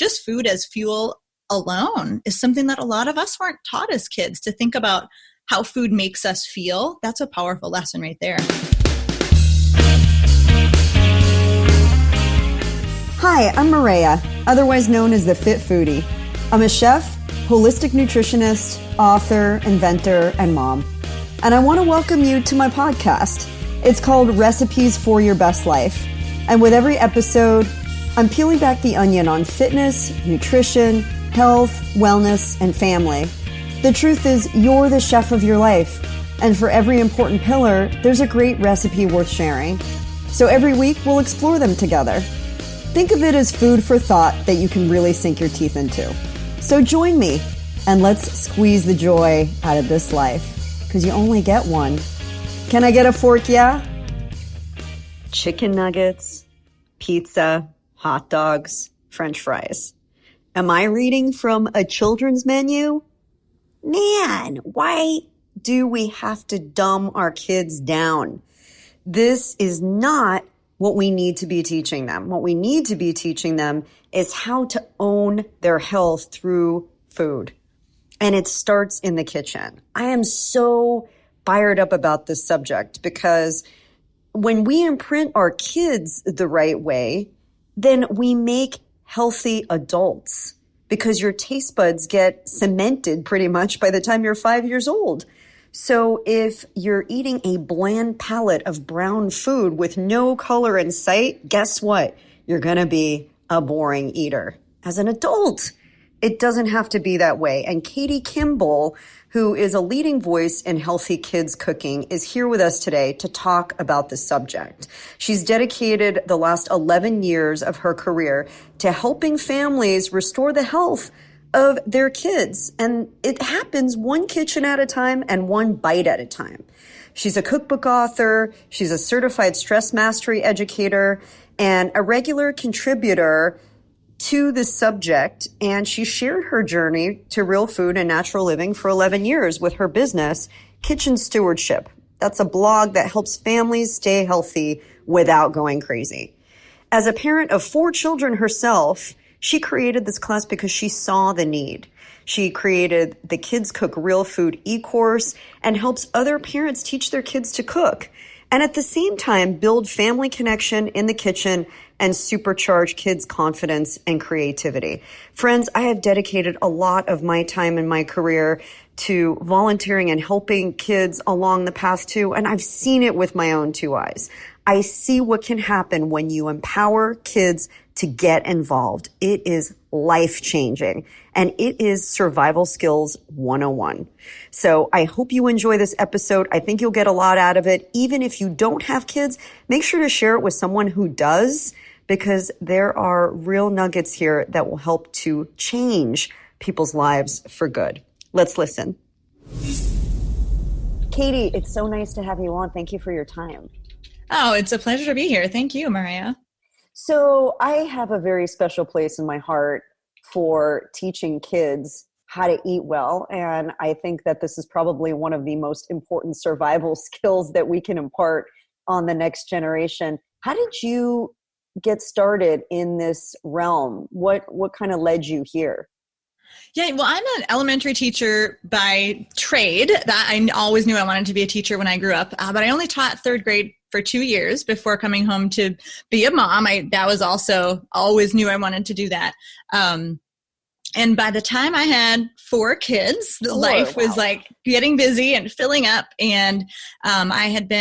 just food as fuel alone is something that a lot of us weren't taught as kids, to think about how food makes us feel. That's a powerful lesson right there. Hi, I'm Maria, otherwise known as the Fit Foodie. I'm a chef, holistic nutritionist, author, inventor, and mom. And I want to welcome you to my podcast. It's called Recipes for Your Best Life. And with every episode, I'm peeling back the onion on fitness, nutrition, health, wellness, and family. The truth is, you're the chef of your life. And for every important pillar, there's a great recipe worth sharing. So every week, we'll explore them together. Think of it as food for thought that you can really sink your teeth into. So join me, and let's squeeze the joy out of this life, because you only get one. Can I get a fork, yeah? Chicken nuggets, pizza, hot dogs, French fries. Am I reading from a children's menu? Man, why do we have to dumb our kids down? This is not what we need to be teaching them. What we need to be teaching them is how to own their health through food. And it starts in the kitchen. I am so fired up about this subject because when we imprint our kids the right way, then we make healthy adults, because your taste buds get cemented pretty much by the time you're 5 years old. So if you're eating a bland palette of brown food with no color in sight, guess what? You're going to be a boring eater. As an adult, it doesn't have to be that way. And Katie Kimball, who is a leading voice in healthy kids cooking, is here with us today to talk about the subject. She's dedicated the last 11 years of her career to helping families restore the health of their kids. And it happens one kitchen at a time and one bite at a time. She's a cookbook author. She's a certified stress mastery educator and a regular contributor to this subject. And she shared her journey to real food and natural living for 11 years with her business, Kitchen Stewardship. That's a blog that helps families stay healthy without going crazy. As a parent of 4 children herself, she created this class because she saw the need. She created the Kids Cook Real Food e-course and helps other parents teach their kids to cook. And at the same time, build family connection in the kitchen and supercharge kids' confidence and creativity. Friends, I have dedicated a lot of my time in my career to volunteering and helping kids along the path too, and I've seen it with my own 2 eyes. I see what can happen when you empower kids to get involved. It is life-changing, and it is survival skills 101. So I hope you enjoy this episode. I think you'll get a lot out of it. Even if you don't have kids, make sure to share it with someone who does, because there are real nuggets here that will help to change people's lives for good. Let's listen. Katie, it's so nice to have you on. Thank you for your time. Oh, it's a pleasure to be here. Thank you, Maria. So I have a very special place in my heart for teaching kids how to eat well. And I think that this is probably one of the most important survival skills that we can impart on the next generation. How did you get started in this realm? What kind of led you here? Yeah, well, I'm an elementary teacher by trade. That I always knew I wanted to be a teacher when I grew up, but I only taught 3rd grade for 2 years before coming home to be a mom. That was also, always knew I wanted to do that. And by the time I had 4 kids, life was like getting busy and filling up. And I had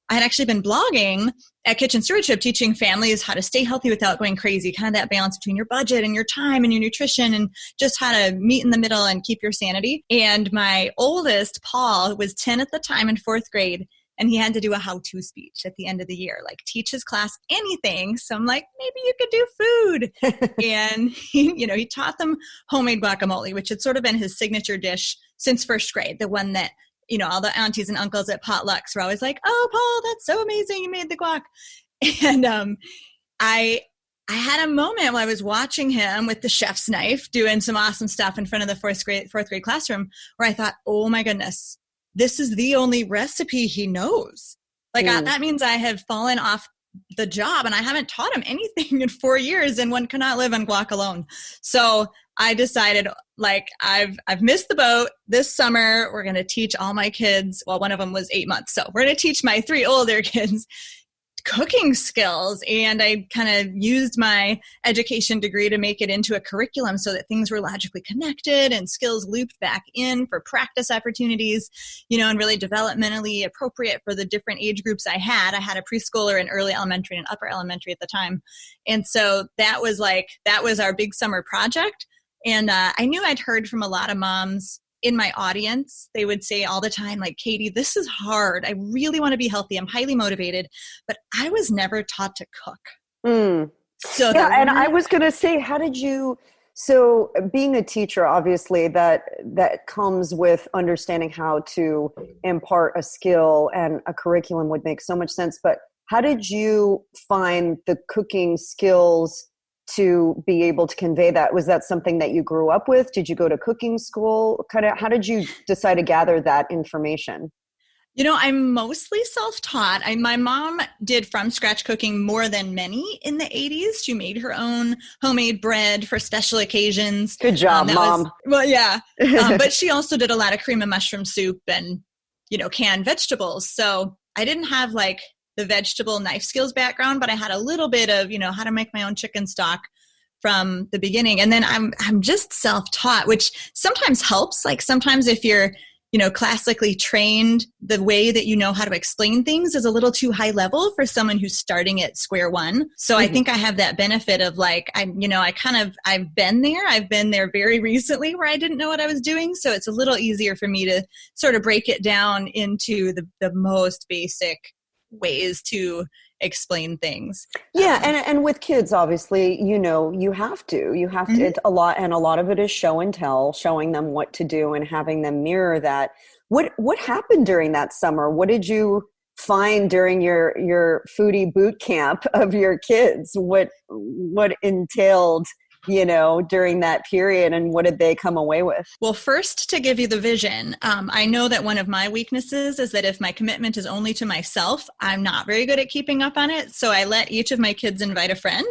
actually been blogging at Kitchen Stewardship, teaching families how to stay healthy without going crazy, kind of that balance between your budget and your time and your nutrition, and just how to meet in the middle and keep your sanity. And my oldest, Paul, was 10 at the time in 4th grade. And he had to do a how-to speech at the end of the year, like teach his class anything. So I'm like, maybe you could do food. And he taught them homemade guacamole, which had sort of been his signature dish since 1st grade. The one that, all the aunties and uncles at potlucks were always like, "Oh, Paul, that's so amazing. You made the guac." And I had a moment while I was watching him with the chef's knife doing some awesome stuff in front of the 4th grade classroom, where I thought, oh my goodness, this is the only recipe he knows. Like that means I have fallen off the job and I haven't taught him anything in 4 years, and one cannot live on guac alone. So I decided, like, I've missed the boat this summer. We're going to teach all my kids. Well, one of them was 8 months. So we're going to teach my 3 older kids cooking skills. And I kind of used my education degree to make it into a curriculum so that things were logically connected and skills looped back in for practice opportunities, and really developmentally appropriate for the different age groups I had. I had a preschooler in early elementary and upper elementary at the time. And so that was our big summer project. And I knew I'd heard from a lot of moms in my audience. They would say all the time, like, Katie, this is hard. I really want to be healthy. I'm highly motivated, but I was never taught to cook. So yeah, and I was going to say, so being a teacher, obviously that comes with understanding how to impart a skill, and a curriculum would make so much sense. But how did you find the cooking skills to be able to convey that? Was that something that you grew up with? Did you go to cooking school? How did you decide to gather that information? I'm mostly self-taught. My mom did from scratch cooking more than many in the 80s. She made her own homemade bread for special occasions. Good job, Mom. Yeah. But she also did a lot of cream and mushroom soup and, canned vegetables. So I didn't have like the vegetable knife skills background, but I had a little bit of, how to make my own chicken stock from the beginning. And then I'm just self-taught, which sometimes helps. Like sometimes if you're, classically trained, the way that you know how to explain things is a little too high level for someone who's starting at square one. So I think I have that benefit of like, I've been there. I've been there very recently where I didn't know what I was doing. So it's a little easier for me to sort of break it down into the most basic ways to explain things. Yeah. And with kids, obviously, you have to, it's a lot. And a lot of it is show and tell, showing them what to do and having them mirror that. What happened during that summer? What did you find during your foodie boot camp of your kids? What entailed, during that period, and what did they come away with? Well, first, to give you the vision, I know that one of my weaknesses is that if my commitment is only to myself, I'm not very good at keeping up on it. So I let each of my kids invite a friend.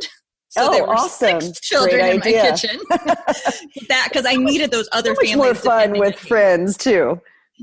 So there were awesome. 6 children in my kitchen. Because I needed those other families. So much more fun with friends too.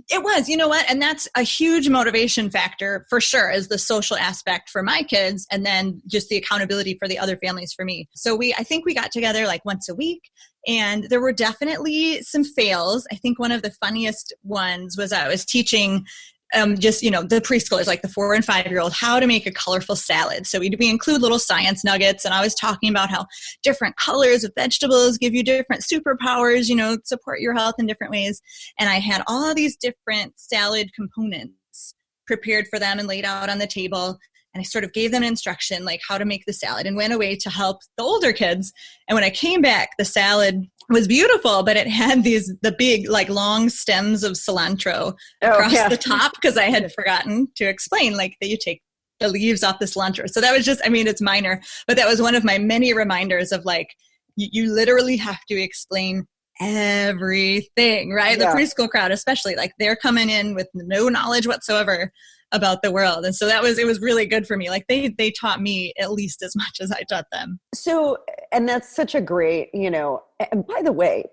It was, you know what? And that's a huge motivation factor for sure, is the social aspect for my kids, and then just the accountability for the other families for me. So I think we got together like once a week, and there were definitely some fails. I think one of the funniest ones was I was teaching the preschoolers, like the 4 and 5-year-old, how to make a colorful salad. So we include little science nuggets, and I was talking about how different colors of vegetables give you different superpowers, support your health in different ways. And I had all of these different salad components prepared for them and laid out on the table. And I sort of gave them instruction, like how to make the salad, and went away to help the older kids. And when I came back, the salad was beautiful, but it had the big, like long stems of cilantro across the top, because I had forgotten to explain, like, that you take the leaves off the cilantro. So that was just, it's minor, but that was one of my many reminders of like, you literally have to explain everything, right? Yeah. The preschool crowd, especially, like, they're coming in with no knowledge whatsoever about the world. And so it was really good for me. Like they taught me at least as much as I taught them. So, and that's such a great, and by the way,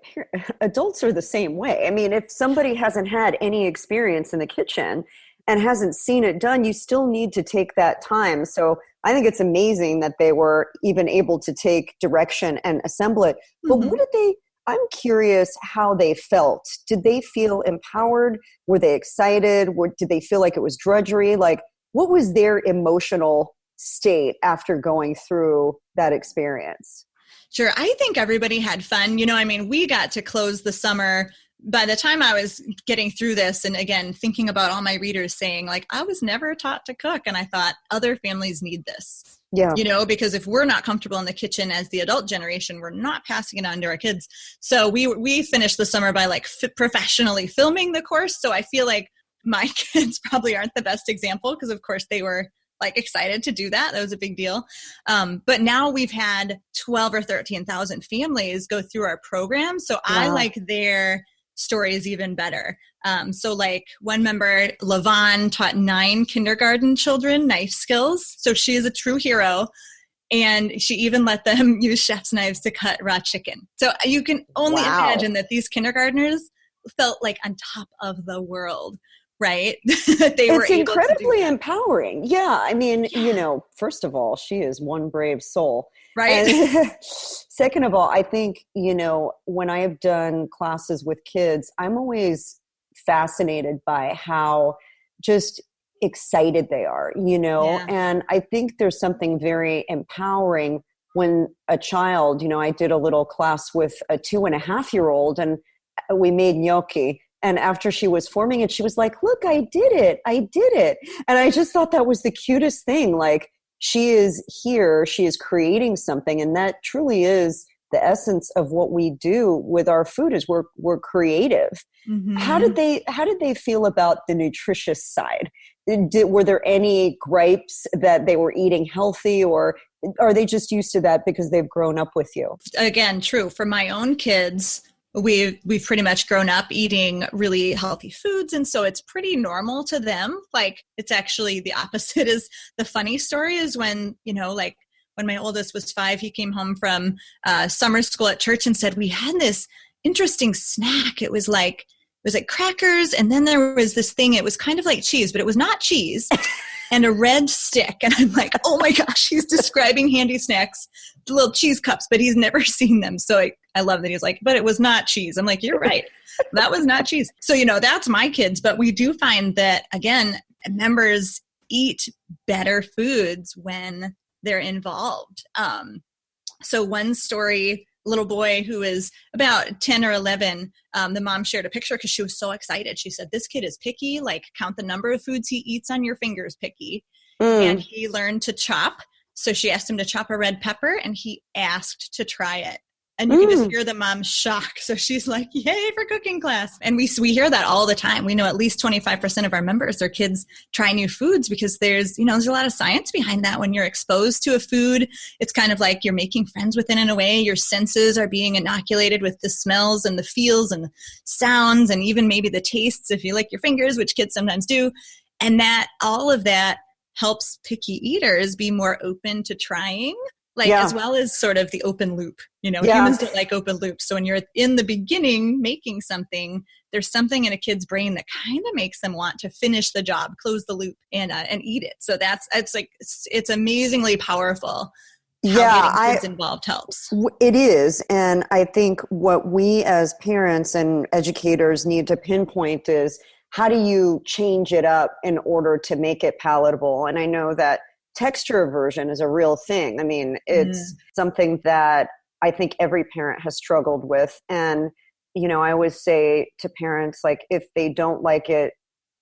adults are the same way. If somebody hasn't had any experience in the kitchen and hasn't seen it done, you still need to take that time. So I think it's amazing that they were even able to take direction and assemble it. But I'm curious how they felt. Did they feel empowered? Were they excited? Did they feel like it was drudgery? Like, what was their emotional state after going through that experience? Sure. I think everybody had fun. We got to close the summer. By the time I was getting through this, and again, thinking about all my readers saying, like, I was never taught to cook. And I thought, other families need this. Yeah. Because if we're not comfortable in the kitchen as the adult generation, we're not passing it on to our kids. So we finished the summer by like professionally filming the course. So I feel like my kids probably aren't the best example, because of course they were like excited to do that. That was a big deal. But now we've had 12 or 13,000 families go through our program. So wow. I like their story is even better. So like one member, Lavon, taught 9 kindergarten children knife skills. So she is a true hero. And she even let them use chef's knives to cut raw chicken. So you can only imagine that these kindergartners felt like on top of the world, right? It's incredibly empowering. Yeah. I mean, first of all, she is one brave soul. Right. And second of all, I think, when I have done classes with kids, I'm always fascinated by how just excited they are, and I think there's something very empowering when a child, I did a little class with a 2.5-year-old and we made gnocchi. And after she was forming it, she was like, look, I did it. And I just thought that was the cutest thing. Like, she is here, she is creating something. And that truly is the essence of what we do with our food, is we're creative. Mm-hmm. How did they feel about the nutritious side? Were there any gripes that they were eating healthy, or are they just used to that because they've grown up with you? Again, true. For my own kids, we've pretty much grown up eating really healthy foods. And so it's pretty normal to them. Like, it's actually the opposite. Is the funny story is when, when my oldest was 5, he came home from summer school at church and said, we had this interesting snack. It was like crackers. And then there was this thing, it was kind of like cheese, but it was not cheese, and a red stick. And I'm like, oh my gosh, he's describing handy snacks, the little cheese cups, but he's never seen them. So I love that he's like, but it was not cheese. I'm like, you're right. That was not cheese. So, that's my kids. But we do find that, again, members eat better foods when they're involved. So one story, little boy who is about 10 or 11, the mom shared a picture because she was so excited. She said, this kid is picky, like count the number of foods he eats on your fingers picky. And he learned to chop. So she asked him to chop a red pepper and he asked to try it. And you can just hear the mom's shock. So she's like, yay for cooking class. And we hear that all the time. We know at least 25% of our members, their kids try new foods because there's a lot of science behind that. When you're exposed to a food, it's kind of like you're making friends with it in a way. Your senses are being inoculated with the smells and the feels and the sounds and even maybe the tastes if you lick your fingers, which kids sometimes do. And that all of that helps picky eaters be more open to trying. As well as sort of the open loop, humans don't like open loops. So when you're in the beginning making something, there's something in a kid's brain that kind of makes them want to finish the job, close the loop and eat it. So it's amazingly powerful. How getting kids involved helps. It is. And I think what we as parents and educators need to pinpoint is, how do you change it up in order to make it palatable? And I know that texture aversion is a real thing. I mean, it's something that I think every parent has struggled with. And, I always say to parents, like, if they don't like it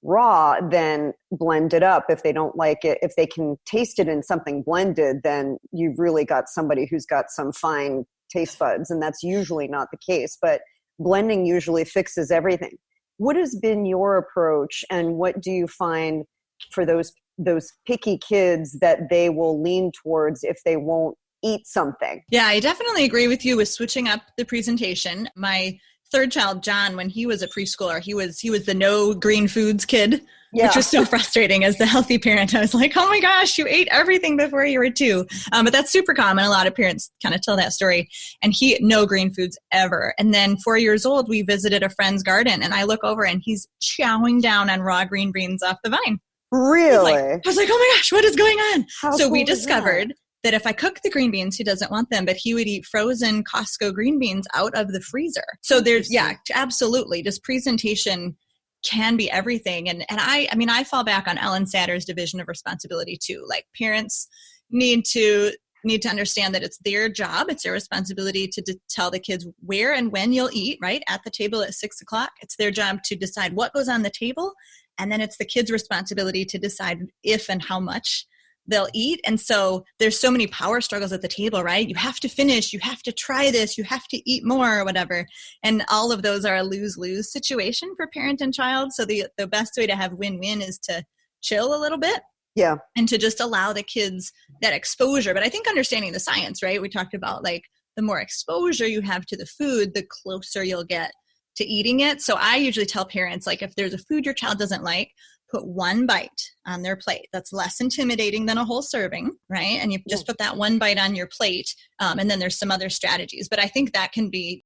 raw, then blend it up. If they don't like it, if they can taste it in something blended, then you've really got somebody who's got some fine taste buds. And that's usually not the case, but blending usually fixes everything. What has been your approach, and what do you find for those picky kids that they will lean towards if they won't eat something? Yeah, I definitely agree with you with switching up the presentation. My third child, John, when he was a preschooler, he was the no green foods kid, which was so frustrating. As the healthy parent, I was like, oh my gosh, you ate everything before you were 2. But that's super common. A lot of parents kind of tell that story. And he no green foods ever. And then 4 years old, we visited a friend's garden and I look over and he's chowing down on raw green beans off the vine. Really? I was like, oh my gosh, what is going on? So we discovered that if I cook the green beans, he doesn't want them, but he would eat frozen Costco green beans out of the freezer. So there's, absolutely. Just presentation can be everything. And I fall back on Ellen Satter's division of responsibility too. Like, parents need to understand that it's their job. It's their responsibility to tell the kids where and when you'll eat, right? At the table at 6:00. It's their job to decide what goes on the table. And then it's the kids' responsibility to decide if and how much they'll eat. And so there's so many power struggles at the table, right? You have to finish, you have to try this, you have to eat more or whatever. And all of those are a lose-lose situation for parent and child. So the best way to have win-win is to chill a little bit. Yeah. And to just allow the kids that exposure. But I think understanding the science, right? We talked about, like, the more exposure you have to the food, the closer you'll get to eating it. So I usually tell parents, like, if there's a food your child doesn't like, put one bite on their plate. That's less intimidating than a whole serving, right? And you just put that one bite on your plate. And then there's some other strategies. But I think that can be